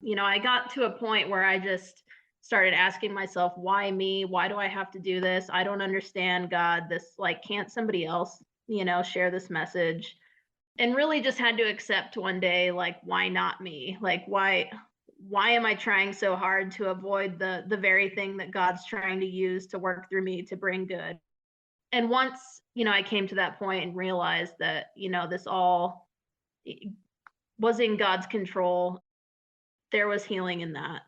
I got to a point where I just started asking myself, why me? Why do I have to do this? I don't understand, God. This, like, can't somebody else, share this message? And really just had to accept one day, like, why not me? Like, why am I trying so hard to avoid the very thing that God's trying to use to work through me to bring good? And once, I came to that point and realized that, this all was in God's control, there was healing in that.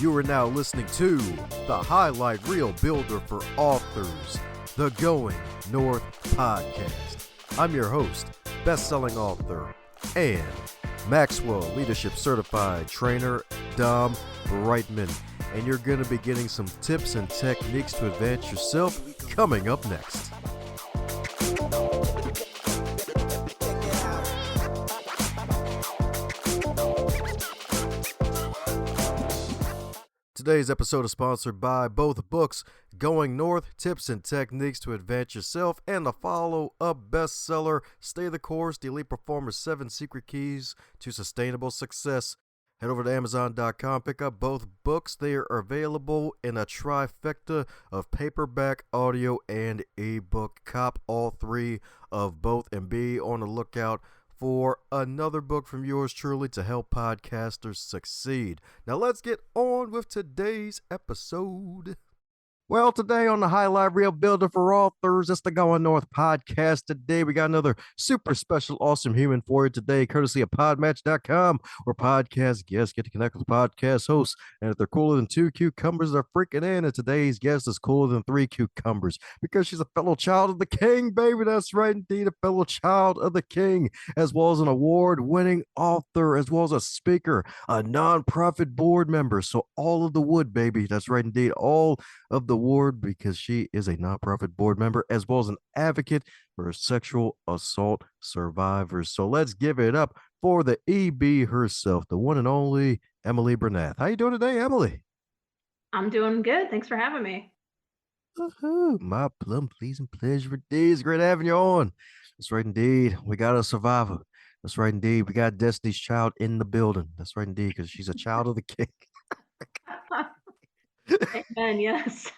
You are now listening to the highlight reel builder for authors, the Going North podcast. I'm your host, best-selling author, and Maxwell Leadership Certified Trainer, DomBrightmon. And you're going to be getting some tips and techniques to advance yourself coming up next. Today's episode is sponsored by both books, Going North, Tips and Techniques to Advance Yourself, and the follow-up bestseller, Stay the Course, The Elite Performer's 7 Secret Keys to Sustainable Success. Head over to Amazon.com, pick up both books. They are available in a trifecta of paperback, audio, and ebook. Cop all three of both and be on the lookout for another book from yours truly to help podcasters succeed. Now let's get on with today's episode. Well, today on the Highlight Reel Builder for Authors, it's the Going North podcast. Today, we got another super special, awesome human for you today, courtesy of Podmatch.com, where podcast guests get to connect with podcast hosts. And if they're cooler than 2 cucumbers, they're freaking in. And today's guest is cooler than 3 cucumbers because she's a fellow child of the king, baby. That's right, indeed, a fellow child of the king, as well as an award-winning author, as well as a speaker, a nonprofit board member. So all of the wood, baby. That's right, indeed, all of the award, because she is a nonprofit board member as well as an advocate for sexual assault survivors. So let's give it up for the EB herself, the one and only Emily Bernath. How you doing today, Emily? I'm doing good. Thanks for having me. My plum pleasing pleasure indeed. It's great having you on. That's right, indeed. We got a survivor. That's right, indeed. We got Destiny's Child in the building. That's right, indeed, because she's a child of the king. Amen, yes.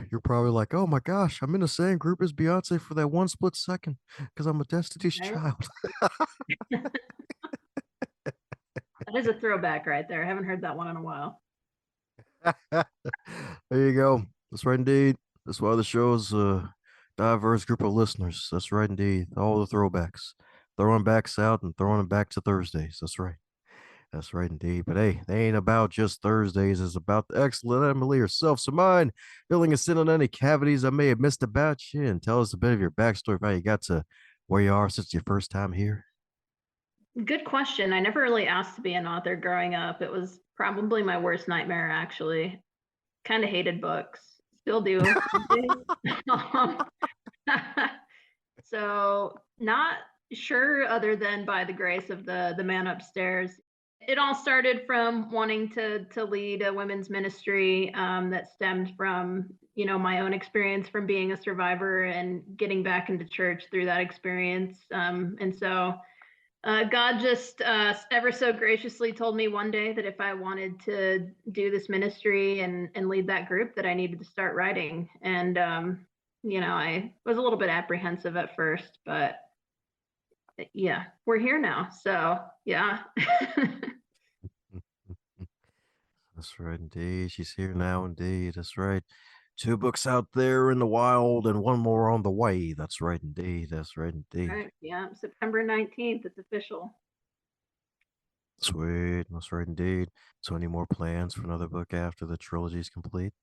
You're probably like, oh my gosh, I'm in the same group as Beyonce for that one split second because I'm a Destiny's Child. That is a throwback right there. I haven't heard that one in a while. There you go. That's right, indeed. That's why the show's a diverse group of listeners. That's right, indeed. All the throwbacks. Throwing backs out and throwing them back to Thursdays. That's right. That's right, indeed. But hey, they ain't about just Thursdays. It's about the excellent Emily herself. So mind filling us in on any cavities I may have missed about you, and tell us a bit of your backstory of how you got to where you are since your first time here. Good question. I never really asked to be an author growing up. It was probably my worst nightmare, actually. Kind of hated books. Still do. So not sure, other than by the grace of the man upstairs. It all started from wanting to lead a women's ministry that stemmed from my own experience from being a survivor and getting back into church through that experience. And so God just ever so graciously told me one day that if I wanted to do this ministry and lead that group, that I needed to start writing. And I was a little bit apprehensive at first, but yeah, we're here now. So yeah. That's right, indeed. She's here now, indeed. That's right. 2 books out there in the wild and 1 more on the way. That's right, indeed. That's right, indeed. Right. Yeah. September 19th. It's official. Sweet. That's right, indeed. So any more plans for another book after the trilogy is complete?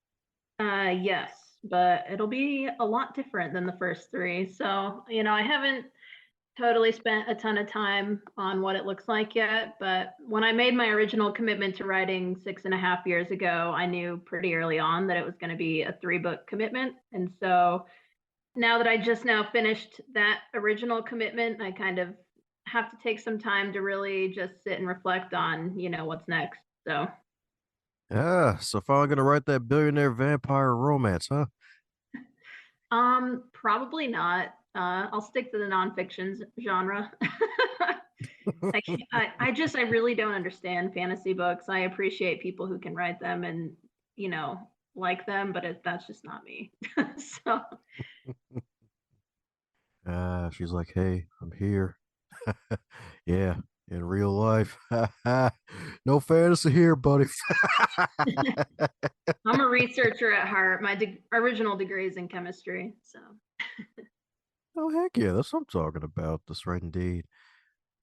Yes, but it'll be a lot different than the first 3. So, I haven't totally spent a ton of time on what it looks like yet, but when I made my original commitment to writing 6.5 years ago, I knew pretty early on that it was going to be a 3-book commitment. And so now that I just now finished that original commitment, I kind of have to take some time to really just sit and reflect on, what's next. So Yeah, so finally gonna write that billionaire vampire romance, huh? probably not. I'll stick to the nonfiction genre. I really don't understand fantasy books. I appreciate people who can write them and, you know, like them, but that's just not me. So, She's like, "Hey, I'm here." Yeah, in real life. No fantasy here, buddy. I'm a researcher at heart. My original degree is in chemistry. So, Oh, heck yeah, that's what I'm talking about. That's right indeed.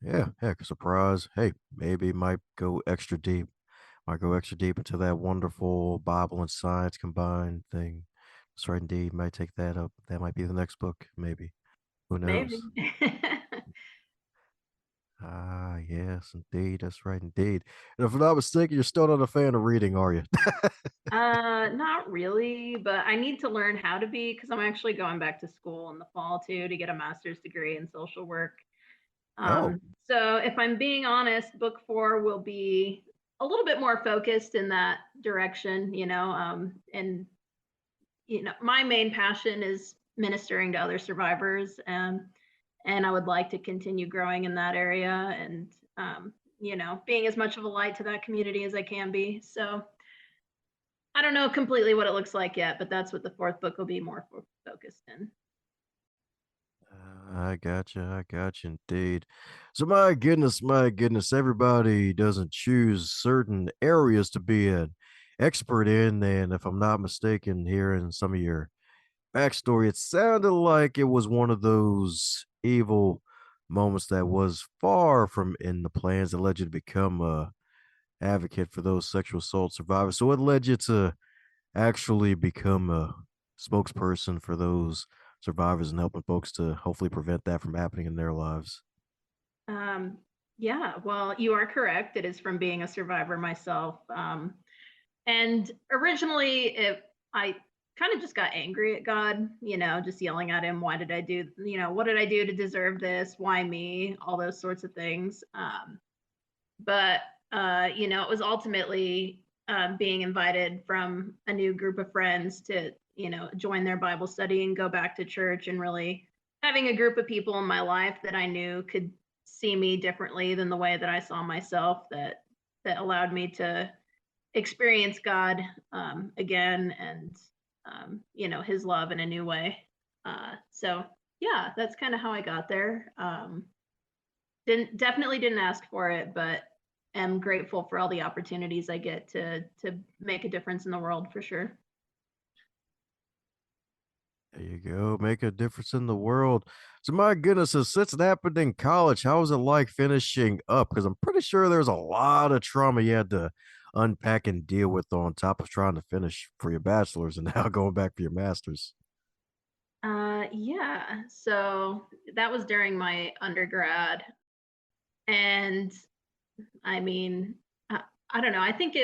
Yeah, heck, surprise. Hey, maybe might go extra deep. Might go extra deep into that wonderful Bible and science combined thing. That's right indeed. Might take that up. That might be the next book, maybe. Who maybe. knows? Ah, yes, indeed. That's right indeed. And if I'm not mistaken, you're still not a fan of reading, are you? Not really, but I need to learn how to be because I'm actually going back to school in the fall too to get a master's degree in social work. Oh, So if I'm being honest, book four will be a little bit more focused in that direction, and my main passion is ministering to other survivors, and I would like to continue growing in that area and being as much of a light to that community as I can be. So I don't know completely what it looks like yet, but that's what the fourth book will be more focused in. I gotcha indeed. So my goodness, everybody doesn't choose certain areas to be an expert in. And if I'm not mistaken, hearing some of your backstory, it sounded like it was one of those evil moments that was far from in the plans that led you to become a advocate for those sexual assault survivors. So what led you to actually become a spokesperson for those survivors and helping folks to hopefully prevent that from happening in their lives? Um, yeah, well, you are correct. It is from being a survivor myself. And originally, I kind of just got angry at God, just yelling at him, why did I do, what did I do to deserve this? Why me? All those sorts of things. But it was ultimately being invited from a new group of friends to, join their Bible study and go back to church and really having a group of people in my life that I knew could see me differently than the way that I saw myself that allowed me to experience God again and his love in a new way. So yeah, that's kind of how I got there. Didn't ask for it, but am grateful for all the opportunities I get to make a difference in the world for sure. There you go. Make a difference in the world. So my goodness, since it happened in college, how was it like finishing up? Because I'm pretty sure there's a lot of trauma you had to unpack and deal with on top of trying to finish for your bachelor's and now going back for your master's. Yeah. So that was during my undergrad, and I mean, I don't know. I think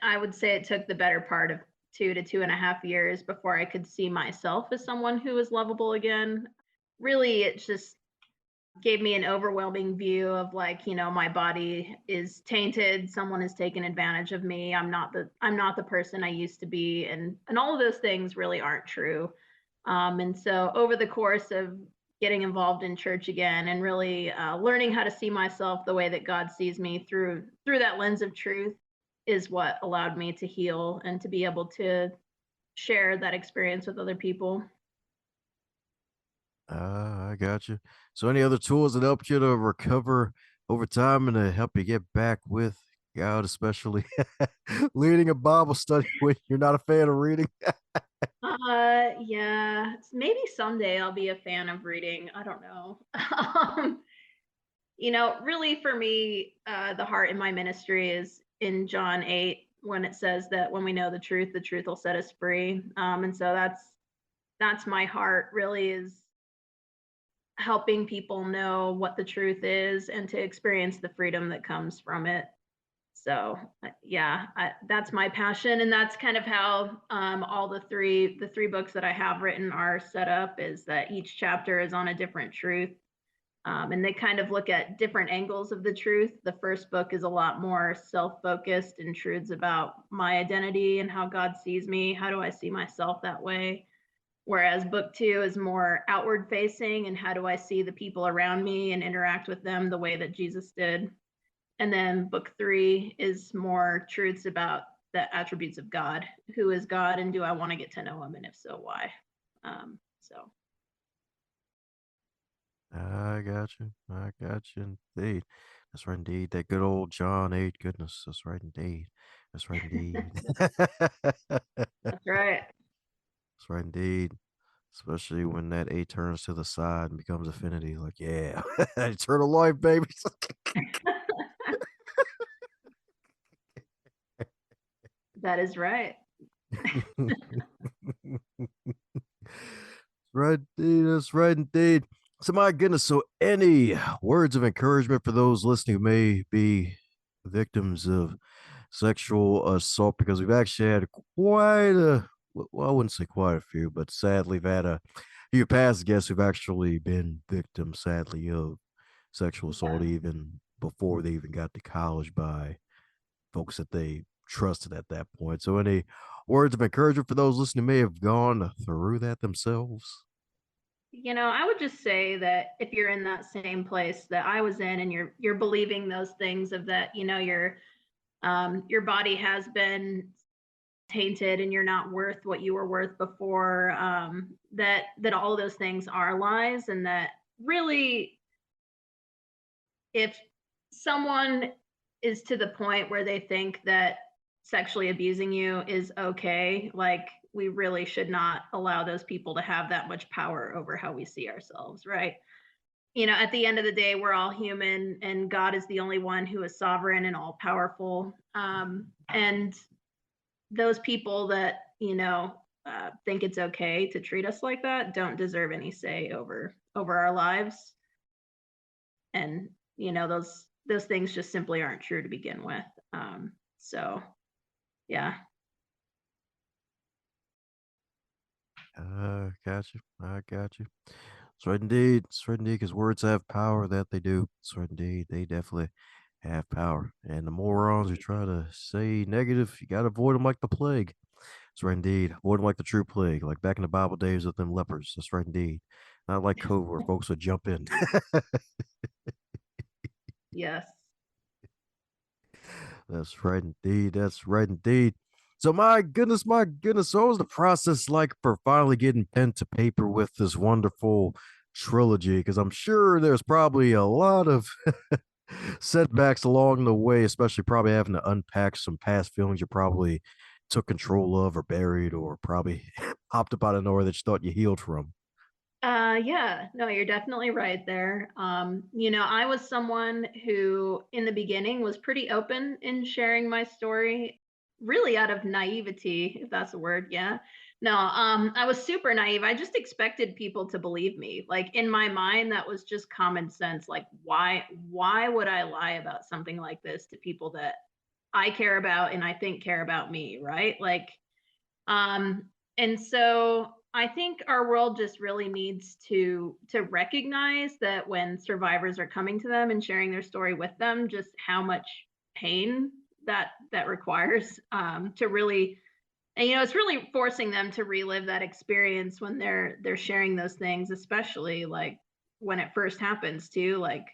I would say it took the better part of 2 to 2.5 years before I could see myself as someone who was lovable again. Really, it just gave me an overwhelming view of like, my body is tainted. Someone has taken advantage of me. I'm not the person I used to be. And all of those things really aren't true. And so over the course of getting involved in church again and really learning how to see myself the way that God sees me through that lens of truth is what allowed me to heal and to be able to share that experience with other people. I got you. So any other tools that helped you to recover over time and to help you get back with God, especially leading a Bible study when you're not a fan of reading? Yeah, maybe someday I'll be a fan of reading. I don't know. Really for me, the heart in my ministry is in John 8 when it says that when we know the truth will set us free. And so that's my heart really is helping people know what the truth is and to experience the freedom that comes from it. So yeah, that's my passion, and that's kind of how all the three books that I have written are set up. Is that each chapter is on a different truth, and they kind of look at different angles of the truth. The first book is a lot more self-focused and truths about my identity and how God sees me. How do I see myself that way? Whereas book two is more outward facing and how do I see the people around me and interact with them the way that Jesus did. And then book three is more truths about the attributes of God. Who is God and do I want to get to know him? And if so, why? So I got you. I got you indeed. That's right indeed. That good old John 8 goodness. That's right indeed. That's right indeed. that's right. That's right indeed. Especially when that 8 turns to the side and becomes affinity. Like, yeah. Eternal life, baby. That is right. Right indeed. That's right indeed. So my goodness. So any words of encouragement for those listening who may be victims of sexual assault? Because we've actually had quite a well, I wouldn't say quite a few, but sadly, we've had a few past guests who've actually been victims, sadly, of sexual assault even before they even got to college by folks that they trusted at that point. So, any words of encouragement for those listening who may have gone through that themselves? I would just say that if you're in that same place that I was in and you're believing those things of that, your body has been tainted and you're not worth what you were worth before, that all of those things are lies and that really if someone is to the point where they think that sexually abusing you is okay, like we really should not allow those people to have that much power over how we see ourselves, right? At the end of the day, we're all human and God is the only one who is sovereign and all powerful. And those people that, think it's okay to treat us like that don't deserve any say over our lives. And those things just simply aren't true to begin with. So yeah. Got you. I got you. That's right indeed. That's right indeed. Because words have power. That they do. That's right indeed. They definitely have power. And the morons who try to say negative, you got to avoid them like the plague. That's right indeed. Avoid them like the true plague, like back in the Bible days with them lepers. That's right indeed. Not like COVID where folks would jump in. Yes. That's right indeed. That's right indeed. So my goodness, my goodness. So what was the process like for finally getting pen to paper with this wonderful trilogy? Because I'm sure there's probably a lot of setbacks along the way, especially probably having to unpack some past feelings you probably took control of or buried or probably popped up out of nowhere that you thought you healed from. Yeah, no, you're definitely right there. I was someone who in the beginning was pretty open in sharing my story, really out of naivety, if that's a word. Yeah. No, I was super naive. I just expected people to believe me. Like in my mind, that was just common sense. Like, why would I lie about something like this to people that I care about and I think care about me, right? Like, um, and so I think our world just really needs to recognize that when survivors are coming to them and sharing their story with them, just how much pain that requires to really, and it's really forcing them to relive that experience when they're sharing those things, especially like when it first happens too. Like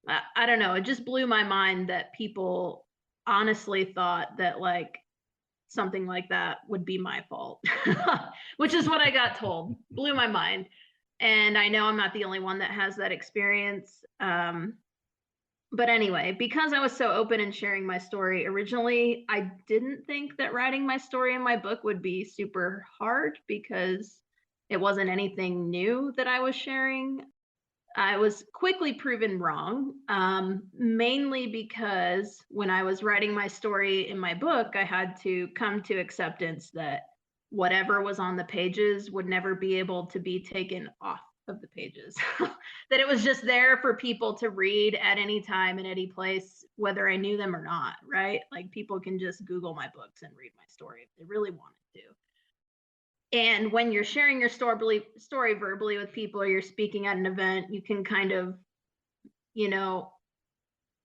I don't know, it just blew my mind that people honestly thought that like something like that would be my fault, which is what I got told. Blew my mind. And I know I'm not the only one that has that experience. But anyway, because I was so open in sharing my story originally, I didn't think that writing my story in my book would be super hard because it wasn't anything new that I was sharing. I was quickly proven wrong, mainly because when I was writing my story in my book, I had to come to acceptance that whatever was on the pages would never be able to be taken off of the pages. That it was just there for people to read at any time in any place, whether I knew them or not, right? Like people can just Google my books and read my story if they really wanted to. And when you're sharing your story verbally with people or you're speaking at an event, you can kind of, you know,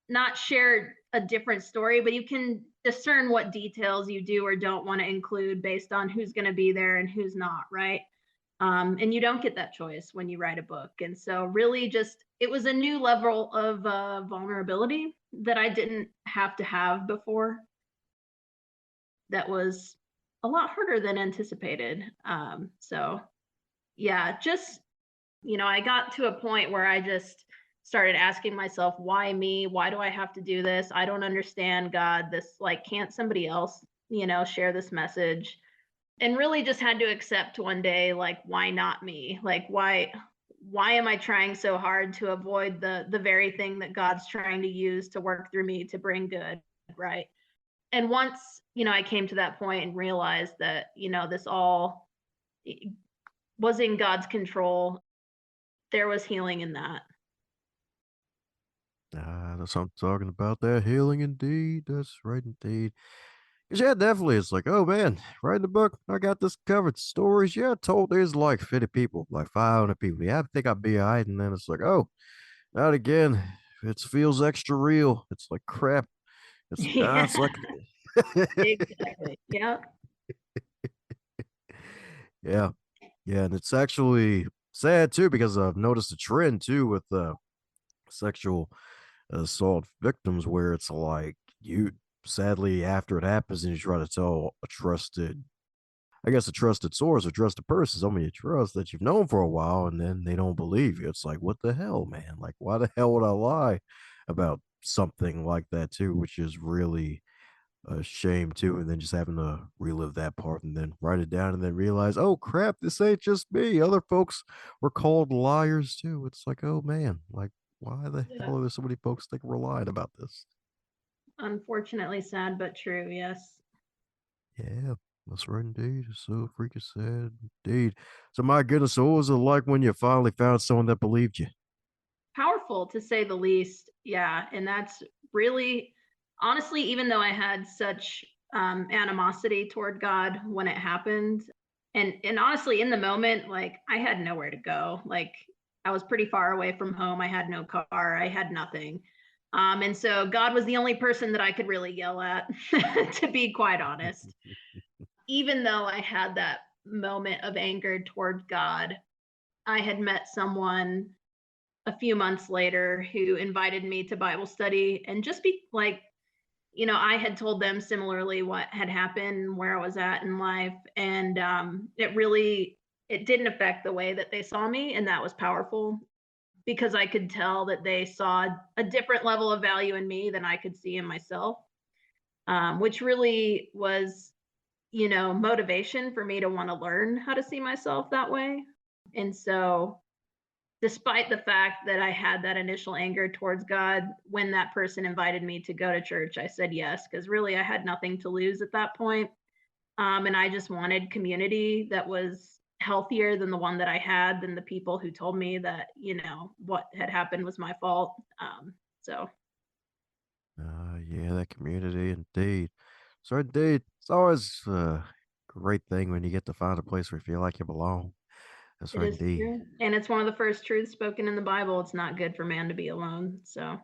not share a different story, but you can discern what details you do or don't want to include based on who's going to be there and who's not, right? And you don't get that choice when you write a book. And so, really, just it was a new level of vulnerability that I didn't have to have before. That was a lot harder than anticipated. So, yeah, just I got to a point where I just started asking myself, why me? Why do I have to do this? I don't understand, God. This, like, can't somebody else, share this message? And really just had to accept one day, like, why not me? Like, why am I trying so hard to avoid the very thing that God's trying to use to work through me to bring good, right? And once, I came to that point and realized that, this all was in God's control, there was healing in that. Ah, that's what I'm talking about. That healing indeed. That's right indeed. 'Cause yeah, definitely. It's like, oh man, writing the book, I got this covered. Stories, yeah, told there's like 50 people, like 500 people. Yeah, I think I'd be all right. And then it's like, oh, not again. It feels extra real. It's like crap. It's like, Yeah, it's like, exactly. Yeah. yeah, yeah. And it's actually sad too, because I've noticed a trend too with sexual assault victims where it's like you sadly after it happens and you try to tell a trusted, I guess, a trusted source or trusted person, somebody you trust that you've known for a while, and then they don't believe you. It's like, what the hell, man? Like, why the hell would I lie about something like that too? Which is really a shame too. And then just having to relive that part and then write it down and then realize, oh crap, this ain't just me. Other folks were called liars too. It's like, oh man, like why the Yeah. hell are there so many folks that were lying about this? Unfortunately sad, but true. Yes. Yeah, that's right indeed. It's so freaking sad indeed. So my goodness, so what was it like when you finally found someone that believed you? Powerful, to say the least. Yeah, and that's really, honestly, even though I had such animosity toward God when it happened, and honestly, in the moment, like, I had nowhere to go. Like, I was pretty far away from home. I had no car. I had nothing. And so God was the only person that I could really yell at, to be quite honest. Even though I had that moment of anger toward God, I had met someone a few months later who invited me to Bible study, and just be like, I had told them similarly what had happened, where I was at in life, and it didn't affect the way that they saw me, and that was powerful because I could tell that they saw a different level of value in me than I could see in myself, which really was, motivation for me to want to learn how to see myself that way. And so, despite the fact that I had that initial anger towards God, when that person invited me to go to church, I said yes, because really I had nothing to lose at that point. And I just wanted community that was healthier than the one that I had, than the people who told me that, what had happened was my fault. So Yeah, that community indeed. So indeed, it's always a great thing when you get to find a place where you feel like you belong. That's it right is indeed. true. And it's one of the first truths spoken in the Bible. It's not good for man to be alone. So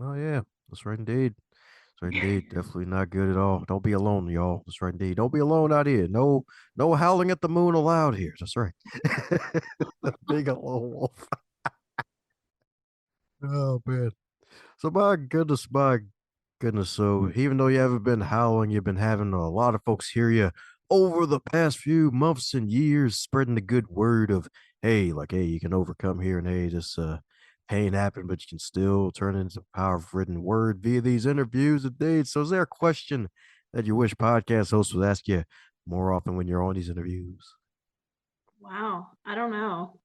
Oh yeah, that's right indeed. That's right indeed. Definitely not good at all. Don't be alone, y'all. That's right indeed. Don't be alone out here. No, no howling at the moon allowed here. That's right. Big lone wolf. Oh man. So my goodness. So even though you haven't been howling, you've been having a lot of folks hear you over the past few months and years, spreading the good word of, hey, like, hey, you can overcome here, and hey, this pain happened, but you can still turn it into power of written word via these interviews and dates. So is there a question that you wish podcast hosts would ask you more often when you're on these interviews? wow, I don't know.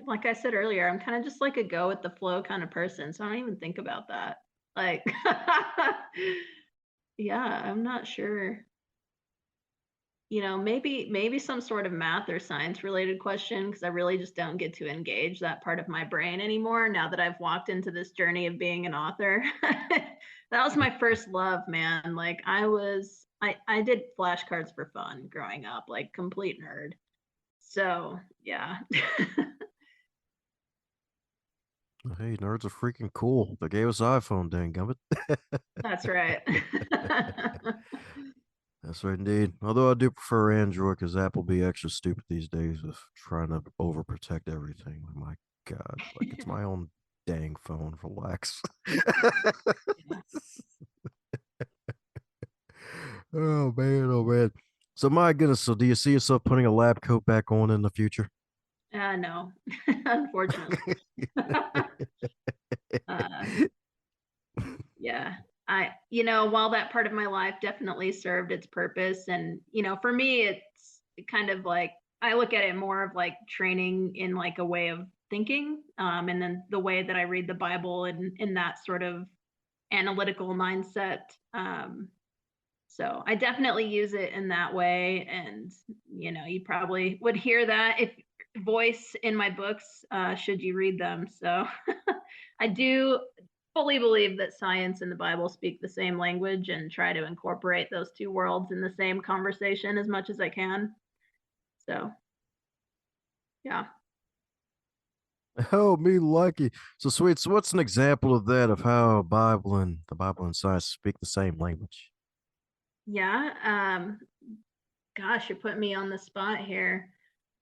Like I said earlier, I'm kind of just like a go with the flow kind of person, so I don't even think about that. Like, yeah, I'm not sure. Maybe some sort of math or science related question, because I really just don't get to engage that part of my brain anymore now that I've walked into this journey of being an author. That was my first love, man. Like, I did flashcards for fun growing up, like complete nerd. So, yeah. Hey, nerds are freaking cool. They gave us iPhone, dang gummit. That's right. That's right, indeed. Although I do prefer Android because Apple be extra stupid these days with trying to overprotect everything. My God, like it's my own dang phone. Relax. Yeah. Oh man, oh man. So my goodness, so do you see yourself putting a lab coat back on in the future? No, unfortunately. uh, yeah, while that part of my life definitely served its purpose, and for me, it's kind of like I look at it more of like training in like a way of thinking, and then the way that I read the Bible and in that sort of analytical mindset. So I definitely use it in that way. And, you probably would hear that if voice in my books, should you read them. So I do fully believe that science and the Bible speak the same language and try to incorporate those two worlds in the same conversation as much as I can. So, yeah. Oh, me lucky. So sweet. So what's an example of that of how the Bible and science speak the same language? Yeah. Gosh, you put me on the spot here.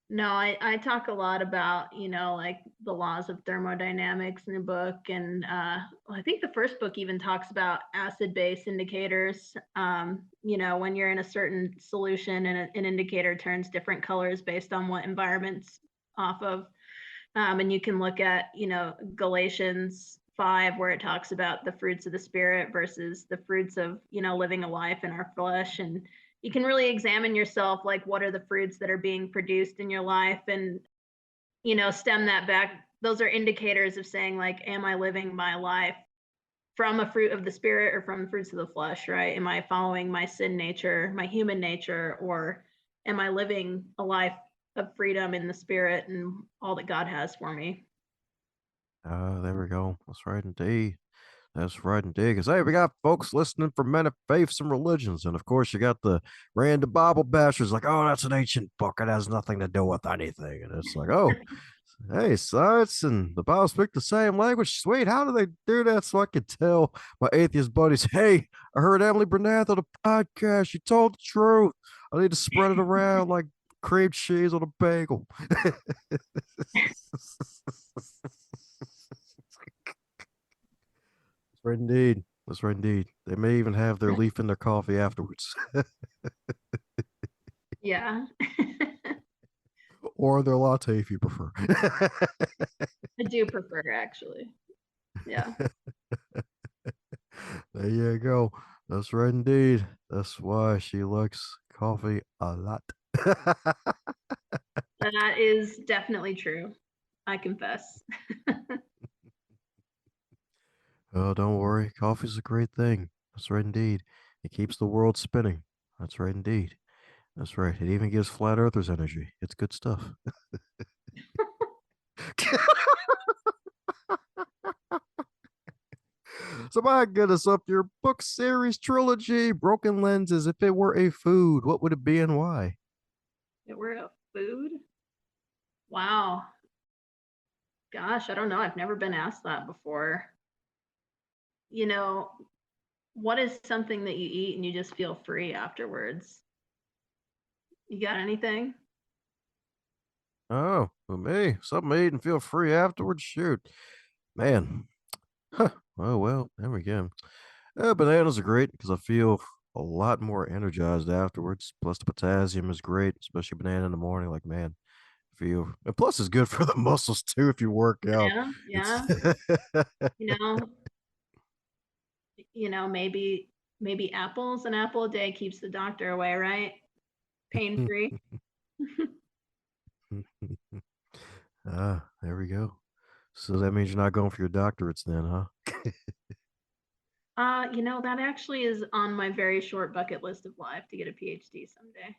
No, I talk a lot about, like the laws of thermodynamics in the book. And I think the first book even talks about acid base indicators. When you're in a certain solution and an indicator turns different colors based on what environment's off of. And you can look at, Galatians 5, where it talks about the fruits of the spirit versus the fruits of, living a life in our flesh. And you can really examine yourself, like what are the fruits that are being produced in your life, and, stem that back. Those are indicators of saying, like, am I living my life from a fruit of the spirit or from fruits of the flesh, right? Am I following my sin nature, my human nature, or am I living a life of freedom in the spirit and all that God has for me? There we go. That's right indeed. That's right indeed. Because hey, we got folks listening from many faiths and religions, and of course you got the random Bible bashers like, oh, that's an ancient book. It has nothing to do with anything. And it's like, oh, hey, science and the Bible speak the same language. Sweet. How do they do that? So I could tell my atheist buddies, hey, I heard Emily Bernath on a podcast. You told the truth. I need to spread it around like cream cheese on a bagel. That's right indeed. That's right indeed. They may even have their leaf in their coffee afterwards. Yeah. Or their latte if you prefer. I do prefer, actually. Yeah. There you go. That's right indeed. That's why she likes coffee a lot. That is definitely true. I confess. Oh, don't worry. Coffee's a great thing. That's right indeed. It keeps the world spinning. That's right indeed. That's right. It even gives flat earthers energy. It's good stuff. So my goodness, up your book series trilogy, Broken Lenses. If it were a food, what would it be and why? If we're a food? Wow. Gosh, I don't know. I've never been asked that before. You know, what is something that you eat and you just feel free afterwards? You got anything? Oh, for me, something to eat and feel free afterwards. Shoot, man. Huh. Oh well, there we go. Bananas are great because I feel a lot more energized afterwards. Plus, the potassium is great, especially banana in the morning. Like, man, feel and plus it's good for the muscles too if you work out. Banana? It's Yeah. You know, maybe apples. An apple a day keeps the doctor away, right? Pain free. there we go. So that means you're not going for your doctorates then, huh? That actually is on my very short bucket list of life to get a PhD someday.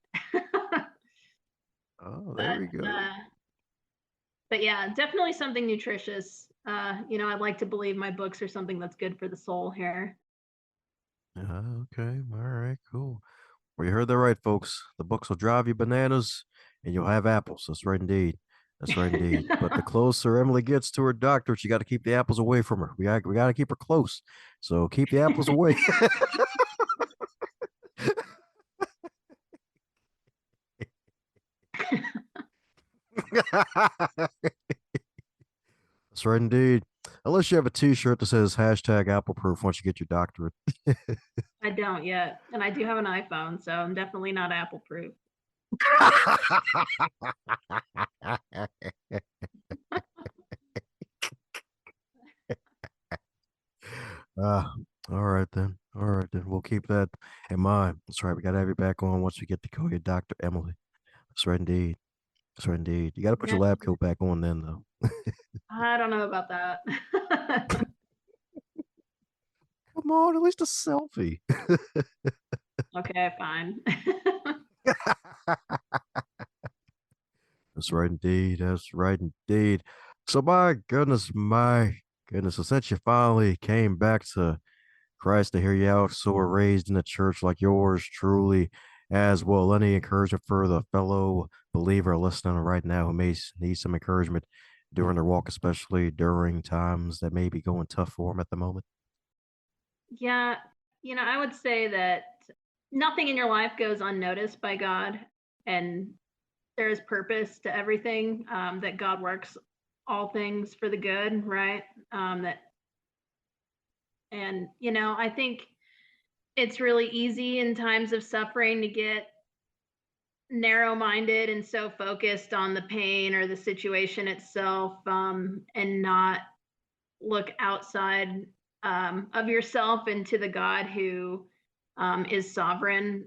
Oh, there but we go. uh, but yeah, definitely something nutritious. I'd like to believe my books are something that's good for the soul here. Okay, all right, cool. Well, you heard that right, folks. The books will drive you bananas, and you'll have apples. That's right, indeed. That's right, indeed. But the closer Emily gets to her doctorate, you got to keep the apples away from her. We got to keep her close. So keep the apples away. That's right, indeed. Unless you have a T-shirt that says hashtag Apple Proof once you get your doctorate. I don't yet, and I do have an iPhone, so I'm definitely not Apple proof. Ah, all right then. All right then. We'll keep that in mind. That's right. We got to have you back on once we get to call you Dr. Emily. That's right, indeed. That's right, indeed. You got to put Yeah, your lab coat back on then, though. I don't know about that. Come on, at least a selfie. Okay, fine. That's right, indeed. That's right, indeed. So, my goodness. So, since you finally came back to Christ to hear you out, so we're raised in a church like yours, truly, as well. Any encouragement for the fellow believer listening right now who may need some encouragement during their walk, especially during times that may be going tough for them at the moment? Yeah, I would say that nothing in your life goes unnoticed by God, and there is purpose to everything. That God works all things for the good, right? That, and I think it's really easy in times of suffering to get narrow-minded and so focused on the pain or the situation itself, and not look outside of yourself into the God who is sovereign,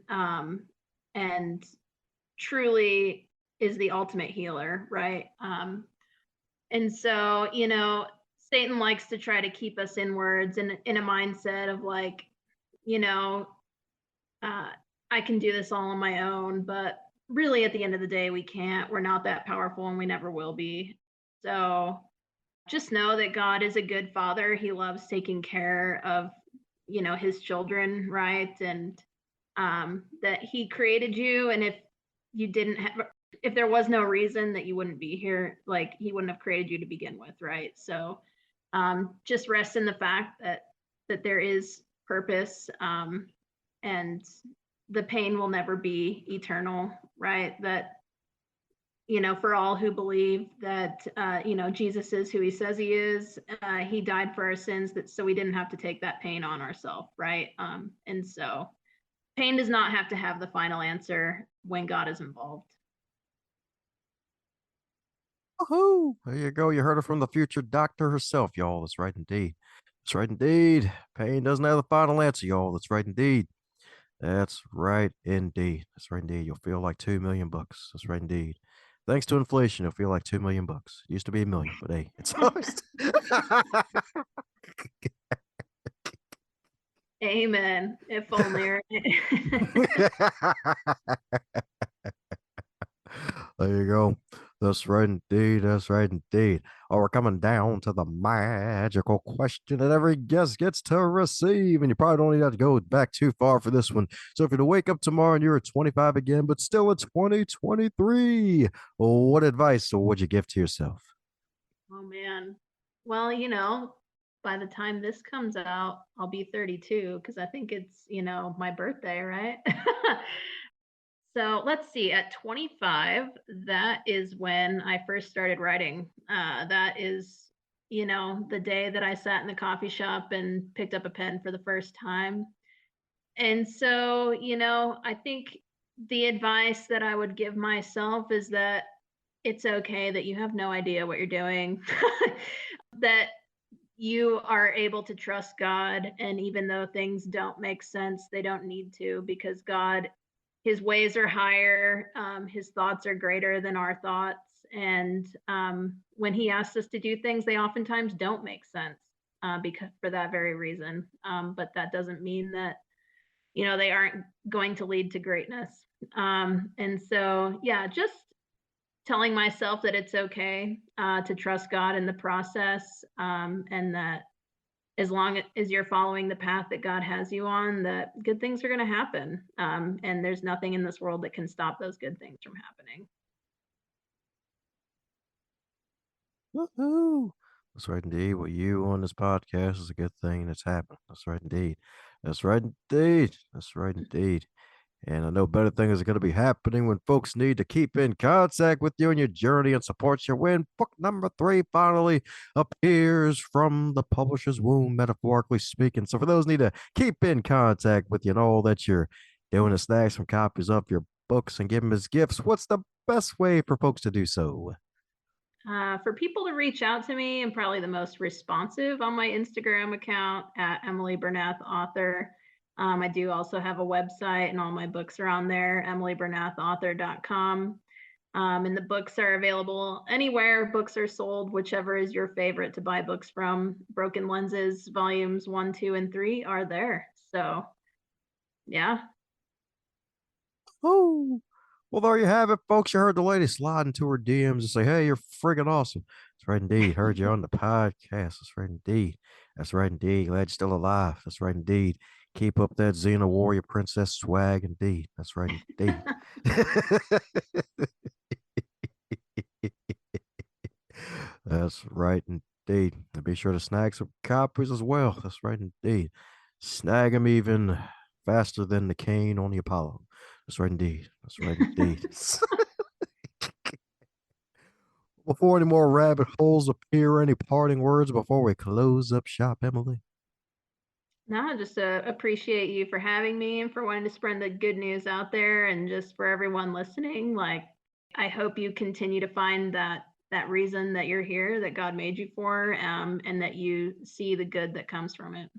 and truly is the ultimate healer, right? And so, Satan likes to try to keep us inwards and in a mindset of like, you know, uh, I can do this all on my own, but really at the end of the day, we can't. We're not that powerful and we never will be. So just know that God is a good father. He loves taking care of, his children, right? And that he created you. And you didn't have, if there was no reason that you wouldn't be here, like he wouldn't have created you to begin with, right? So just rest in the fact that there is purpose, and the pain will never be eternal, right? That for all who believe that Jesus is who he says he is, he died for our sins, that so we didn't have to take that pain on ourselves, right? And so pain does not have to have the final answer when God is involved. Woohoo! There you go. You heard it from the future doctor herself, y'all. That's right, indeed. That's right, indeed. Pain doesn't have the final answer, y'all. That's right, indeed. That's right, indeed. That's right, indeed. You'll feel like 2 million bucks. That's right, indeed. Thanks to inflation, you'll feel like 2 million bucks. It used to be a million, but hey, it's always. Amen. If only. Right? There you go. That's right indeed. That's right indeed. Oh, we're coming down to the magical question that every guest gets to receive. And you probably don't even have to go back too far for this one. So if you're to wake up tomorrow and you're at 25 again, but still at 2023, what advice would you give to yourself? Oh man. Well, by the time this comes out, I'll be 32 because I think it's, my birthday, right? So let's see, at 25, that is when I first started writing. That is, the day that I sat in the coffee shop and picked up a pen for the first time. And so, I think the advice that I would give myself is that it's okay that you have no idea what you're doing, that you are able to trust God. And even though things don't make sense, they don't need to, because God, his ways are higher, his thoughts are greater than our thoughts. And when he asks us to do things, they oftentimes don't make sense, because for that very reason. But that doesn't mean that they aren't going to lead to greatness. And so, yeah, just telling myself that it's okay, to trust God in the process, and that as long as you're following the path that God has you on, that good things are going to happen. And there's nothing in this world that can stop those good things from happening. Woohoo! That's right indeed. What you on this podcast is a good thing that's happened. That's right indeed. That's right indeed. That's right indeed. And I know better things are going to be happening when folks need to keep in contact with you on your journey and support you when book number 3 finally appears from the publisher's womb, metaphorically speaking. So for those who need to keep in contact with you and all that you're doing to snag some copies of your books and give them as gifts, what's the best way for folks to do so? For people to reach out to me, and probably the most responsive on my Instagram account at Emily Bernath Author. I do also have a website, and all my books are on there, emilybernathauthor.com. And the books are available anywhere books are sold, whichever is your favorite to buy books from. Broken Lenses, volumes 1, 2, and 3 are there. So, yeah. Oh, well, there you have it, folks. You heard the lady slide into her DMs and say, "Hey, you're friggin' awesome." That's right, indeed. Heard you on the podcast. That's right, indeed. That's right, indeed. Glad you're still alive. That's right, indeed. Keep up that Xena Warrior Princess swag, indeed. That's right, indeed. That's right, indeed. And be sure to snag some copies as well. That's right, indeed. Snag them even faster than the cane on the Apollo. That's right, indeed. That's right, indeed. Before any more rabbit holes appear, any parting words before we close up shop, Emily? No, just appreciate you for having me and for wanting to spread the good news out there, and just for everyone listening. Like, I hope you continue to find that reason that you're here, that God made you for, and that you see the good that comes from it.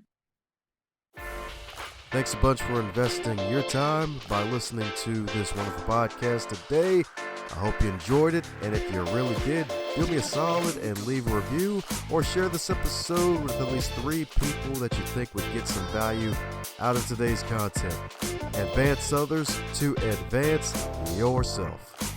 Thanks a bunch for investing your time by listening to this wonderful podcast today. I hope you enjoyed it, and if you really did, do me a solid and leave a review or share this episode with at least 3 people that you think would get some value out of today's content. Advance others to advance yourself.